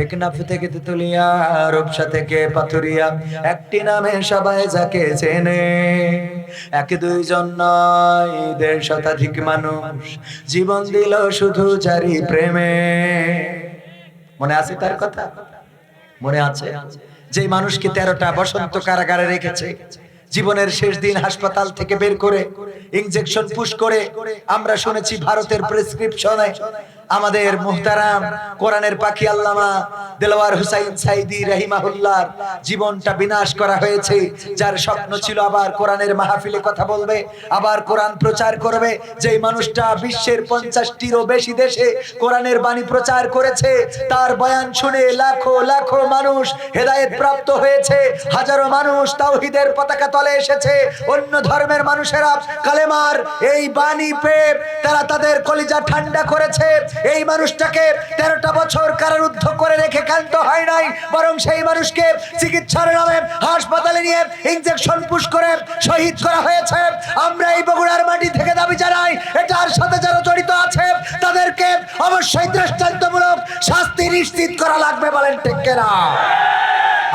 টেকনাফ থেকে তেতুলিয়া, রূপসা থেকে পাথুরিয়া, একটি নামে সবাই যাকে চেনে। এক দুইজন নয়, ১.৫ শতাধিক মানুষ জীবন দিল শুধু যারি প্রেমে। মনে আছে তার কথা? মনে আছে? যে মানুষকে ১৩টা বসন্ত কারাগারে রেখেছে, জীবনের শেষ দিন হাসপাতাল থেকে বের করে ইনজেকশন পুশ করে, আমরা শুনেছি ভারতের প্রেসক্রিপশনে আমাদের মুহতারাম কোরআনের পাখি আল্লামা দেলোয়ার হোসাইন সাইদি রাহিমাহুল্লাহর জীবনটা বিনাশ করা হয়েছে। যার স্বপ্ন ছিল আবার কোরআনের মাহফিলে কথা বলবে, আবার কোরআন প্রচার করবে, যেই মানুষটা বিশ্বের 50টিরও বেশি দেশে কোরআনের বাণী প্রচার করেছে, তার বয়ান শুনে লাখো লাখো মানুষ হেদায়েত প্রাপ্ত হয়েছে। হাজারো মানুষ তাওহীদের পতাকা তলে এসেছে। অন্য ধর্মের মানুষেরা কালেমার এই বাণী পেয়ে তারা তাদের কলিজা ঠান্ডা করেছে। এই মানুষটাকে 13টা বছর কারারুদ্ধ করে রেখে ক্ষান্ত হয় নাই, বরং সেই মানুষকে চিকিৎসার নামে হাসপাতালে নিয়ে ইনজেকশন পুশ করে শহীদ করা হয়েছে। আমরা এই বগুড়ার মাটি থেকে দাবি জানাই, এটার সাথে যারা জড়িত আছে তাদেরকে অবশ্যই দৃষ্টান্তমূলক শাস্তি নিশ্চিত করা লাগবে। বলেন ঠিক কিনা?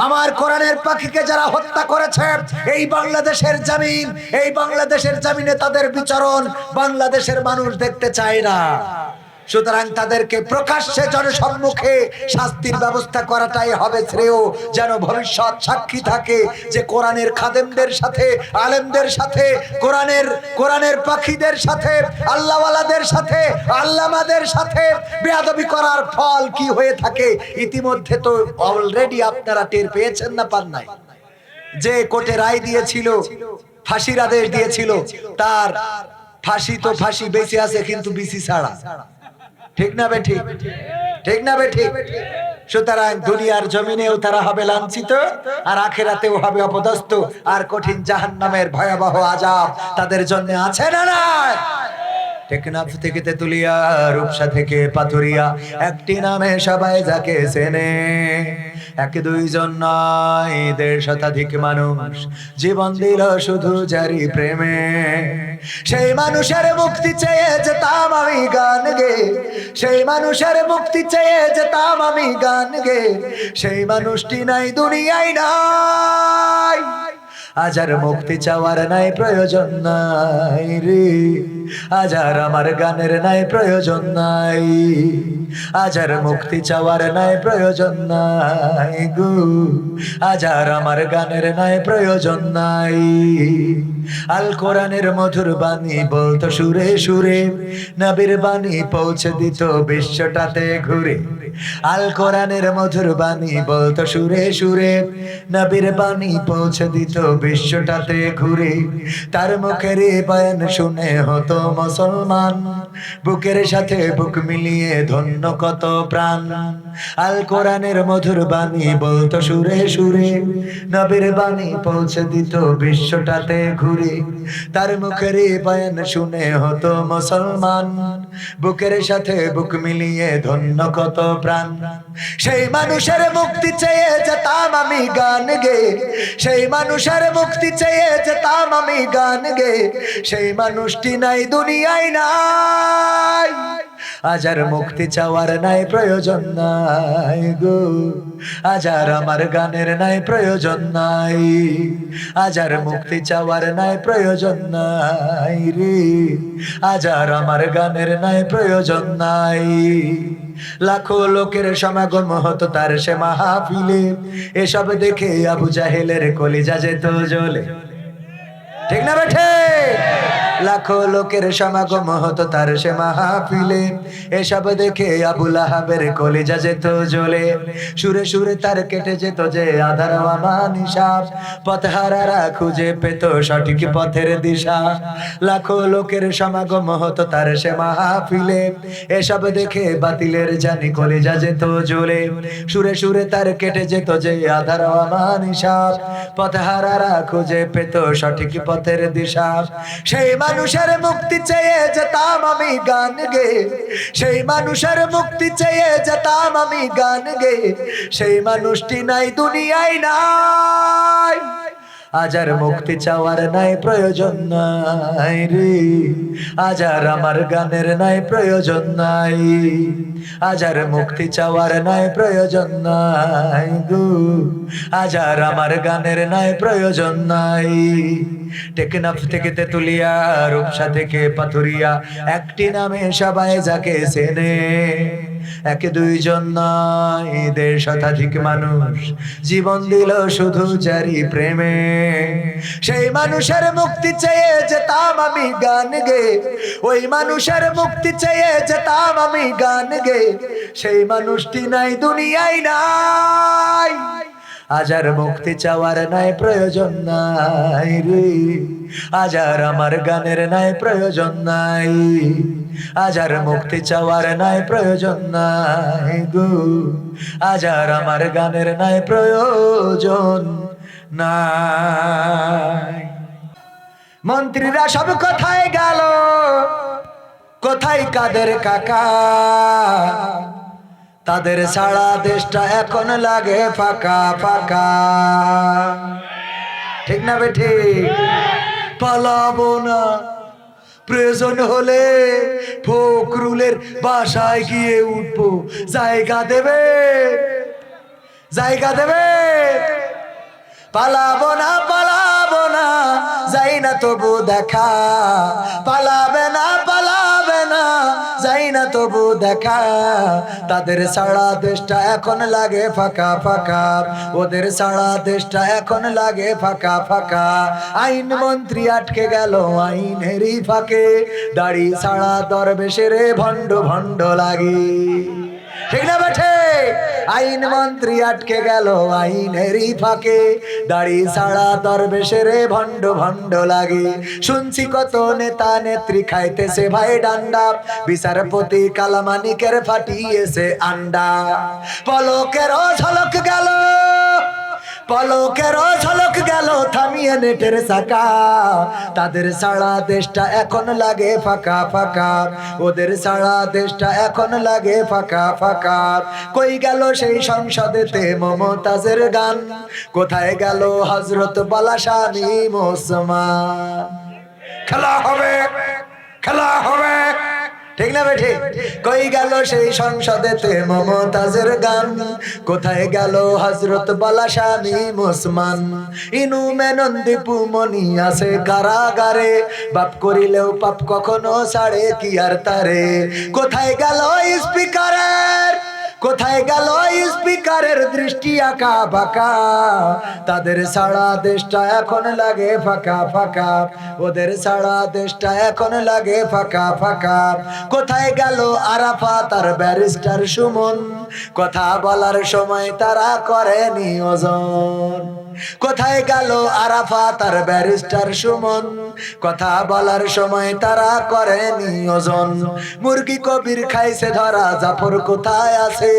আমার কোরআনের পাখিকে যারা হত্যা করেছে, এই বাংলাদেশের জমিন, এই বাংলাদেশের জমিনে তাদের বিচরণ বাংলাদেশের মানুষ দেখতে চায় না। সুতরাং তাদেরকে প্রকাশ্যে জনসম্মুখে শাস্তির ব্যবস্থা করাটাই হবে শ্রেয়, যেন ভবিষ্যৎ সাক্ষী থাকে যে কোরআনের খাদেমদের সাথে, আলেমদের সাথে, কোরআনের পাখিদের সাথে, আল্লাহওয়ালাদের সাথে, আল্লামাদের সাথে বেয়াদবি করার ফল কি হয়ে থাকে ইতিমধ্যে তো অলরেডি আপনারা টের পেয়েছেন না পান নাই? যে কোর্টে রায় দিয়েছিল, ফাঁসির আদেশ দিয়েছিল, তার ফাঁসি তো ফাঁসি বেঁচে আছে, কিন্তু বিসি ছাড়া। ঠিক না বে ঠিক? ঠিক না বে ঠিক? সুতরাং দুনিয়ার জমিনেও তারা হবে লাঞ্ছিত, আর আখিরাতেও হবে অপদস্থ, আর কঠিন জাহান্নামের ভয়াবহ আযাব তাদের জন্য আছে না নাই? টেকনাফ থেকে তেতুলিয়া, রূপসা থেকে পাথুরিয়া, একটি নামে সবাই যাকে চেনে। এক দুইজন নয়, ১.৫ শতাধিক মানুষ জীবন দিল শুধু যারি প্রেমে। সেই মানুষের মুক্তি চেয়ে যেতাম আমি গান গে, সেই মানুষের মুক্তি চেয়ে যেতাম আমি গান গে, সেই মানুষটি নাই দুনিয়ায় নাই। আজ আর মুক্তি চাওয়ার নাই প্রয়োজন নাই রে, আজ আর আমার গানের নাই প্রয়োজন নাই, আজ আর মুক্তি চাওয়ার নাই প্রয়োজন নাই গো, আজ আর আমার গানের নাই প্রয়োজন নাই। আল কোরআনের মধুর বাণী বলতো সুরে সুরে, নবীর বাণী পৌঁছে দিত বিশ্বটাতে ঘুরে। আল কোরআনের মধুর বাণী বলতো সুরে সুরে, নবীর বাণী পৌঁছে দিত বিশ্বটাতে ঘুরে। তার মুখের বয়ান শুনে হতো মুসলমান, বুকের সাথে বুক মিলিয়ে ধন্য কত প্রাণ। আল কোরআনের মধুর বাণী বলতো সুরে সুরে, নবীর বাণী পৌঁছে দিত বিশ্বটাতে ঘুরে। তার মুখের বয়ান শুনে হতো মুসলমান, বুকের সাথে বুক মিলিয়ে ধন্য কত প্রাণ। সেই মানুষের মুক্তি চেয়ে যেতাম আমি গান গে, সেই মানুষের মুক্তি চেয়ে যেতাম আমি গান গে, সেই মানুষটি নাই দুনিয়ায় নাই। আজ আর মুক্তি চাওয়ার নাই প্রয়োজন নাই গো, আজ আর আমার গানের নাই প্রয়োজন নাই, আজ আর মুক্তি চাওয়ার নাই প্রয়োজন নাই রে, আজ আর আমার গানের নাই প্রয়োজন নাই। লাখো লোকের সমাগম হতো তার সে মাহফিলে, এসব দেখে আবু জাহেলের কলিজা যেত জ্বলে। ঠিক না বেঠে? লাখো লোকের সমাগম হতো তার সে মাহফিলে, এসব দেখে আবু লাহাবের কলিজা যেত জ্বলে। সুরে সুরে তার কেটে যেত যে আধার আমানিশা, পথহারারা খুঁজে পেত সঠিক পথের দিশা। লাখো লোকের সমাগম হতো তার সে মাহফিলে, এসব দেখে বাতিলের জানি কলিজা যেত জ্বলে। সুরে সুরে তার কেটে যেত যে আধার আমানিশা, পথহারারা খুঁজে পেত সঠিক পথের দিশা। সেই মানুষের মুক্তি চেয়ে যেতাম আমি গান গে, সেই মানুষের মুক্তি চেয়ে যেতাম আমি গান গে, সেই মানুষটি নাই দুনিয়ায় নাই। আজ আর মুক্তি চাওয়ার নাই প্রয়োজন নাই রে, আজ আর আমার গানের নাই প্রয়োজন নাই, আজ আর মুক্তি চাওয়ার নাই প্রয়োজন নাই গো, আজ আর আমার গানের নাই প্রয়োজন নাই। টেকনাফ থেকে তেতুলিয়া, রূপসা থেকে পাথুরিয়া, একটি নামে সবাই যাকে চেনে। এক দুইজন নয়, দেড় শতাধিক মানুষ জীবন দিল শুধু জারি প্রেমে। সেই মানুষের মুক্তি চেয়ে যেতাম আমি গান গে, ওই মানুষের মুক্তি চেয়ে যেতাম আমি গান গে, সেই মানুষটি নাই দুনিয়ায় নাই। আজ আর মুক্তি চাওয়ার নাই প্রয়োজন নাই রে, আজ আর আমার গানের নাই প্রয়োজন নাই, আজ আর মুক্তি চাওয়ার নাই প্রয়োজন নাই গো, আজ আর আমার গানের নাই প্রয়োজন নাই। মন্ত্রীরা সব কোথায় গেল, কোথায় কাদের কাকা, তাদের সারা দেশটা এখন লাগে ফাঁকা ফাঁকা। ঠিক না বেঠি? পালাবো না, প্রয়োজন হলে ফখরুলের বাসায় গিয়ে উঠবো। জায়গা দেবে, জায়গা দেবে। পালাবো না, পালাবো না, যাই না তবু দেখা। পালাবে না, পালাবে না, যাই না তবু দেখা। তাদের সারা দেশটা এখন লাগে ফাঁকা ফাঁকা, ওদের সারা দেশটা এখন লাগে ফাঁকা ফাঁকা। আইন মন্ত্রী আটকে গেল আইনেরই ফাঁকে, দাড়ি সারা দরবেশের ভণ্ড ভণ্ড লাগে। ঠিক না বেঠে? আইন মন্ত্রী আটকে গেল আইনেরই ফাঁকে, দাড়ি সারা দরবেশের ভণ্ড ভণ্ড লাগে। শুনছি কত নেতা নেত্রী খাইতেছে ভাই ডান্ডা, বিচারপতি কালামানিকের ফাটিয়েছে আন্ডা। পলকের ঝলক গেল, পলকের ঝলক গেল থামিয়ে নেটের চাকা। তাদের সারা দেশটা এখন লাগে ফাঁকা ফাঁকা, ওদের সারা দেশটা এখন লাগে ফাঁকা ফাঁকা। কই গেল সেই সংসদেতে মমতাজের গান, কোথায় গেল হযরত বালা শাহ মীম ওসমান। খেলা হবে, খেলা হবে। ঠিক না বেঠি? কই গেল সেই সংসদেতে মমতাজের গান, কোথায় গেল হযরত বালা শাহ মীম ওসমান। ইনু মেনন দীপু মনি আছে কারাগারে, বাপ করিলেও পাপ কখনো ছাড়ে কি আর তারে। কোথায় গেল স্পিকারের, কোথায় গেল স্পিকারের দৃষ্টি আঁকা বাঁকা। তাদের সারা দেশটা এখন লাগে ফাঁকা ফাঁকা, ওদের সারা দেশটা এখন লাগে ফাঁকা ফাঁকা। কোথায় গেল আরাফাত আর ব্যারিস্টার সুমন, কথা বলার সময় তারা করেনি ওজন। কোথায় গেল আরাফাত আর ব্যারিস্টার সুমন, কথা বলার সময় তারা করেনি ওজন। মুরগি কবির খাইছে ধরা, জাফর কোথায় আছে,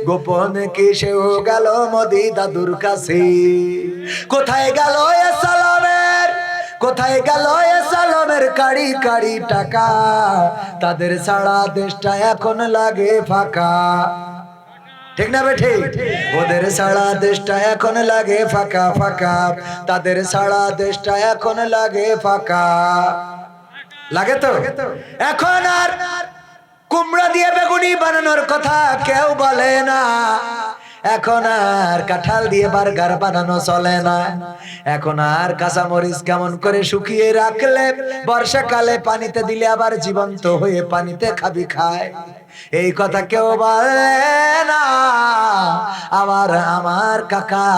গোপনে কি সেও গেল মোদি দাদুর কাছে। কোথায় গেল এ সালামের, কোথায় গেল এ সালামের কাড়ি কাড়ি টাকা। তাদের সারা দেশটা এখন লাগে ফাঁকা। ঠিক না বেঠি? ওদের সারা দেশটা এখন লাগে ফাঁকা ফাঁকা, তাদের সারা দেশটা এখন লাগে ফাঁকা। লাগে তো? এখন আর কুমড়া দিয়ে বেগুনি বানানোর কথা কেউ বলে না, এখন আর কাঁঠাল দিয়ে বার্গার বানানো চলে না, এখন আর কাঁচামরিচ কেমন করে শুকিয়ে রাখলে বর্ষাকালে পানিতে দিলে আবার জীবন্ত হয়ে পানিতে খাবি খায়, এই কথা কেউ বলে না। আবার আমার কাকা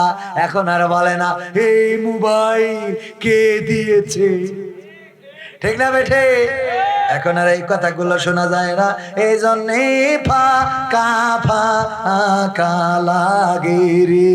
এখন আর বলে না এই মোবাইল কে দিয়েছে। ঠিক না বেঠে? এখন আর এই কথাগুলো শোনা যায় না, এই জন্যে ফাঁকা ফাঁকা লাগে রে।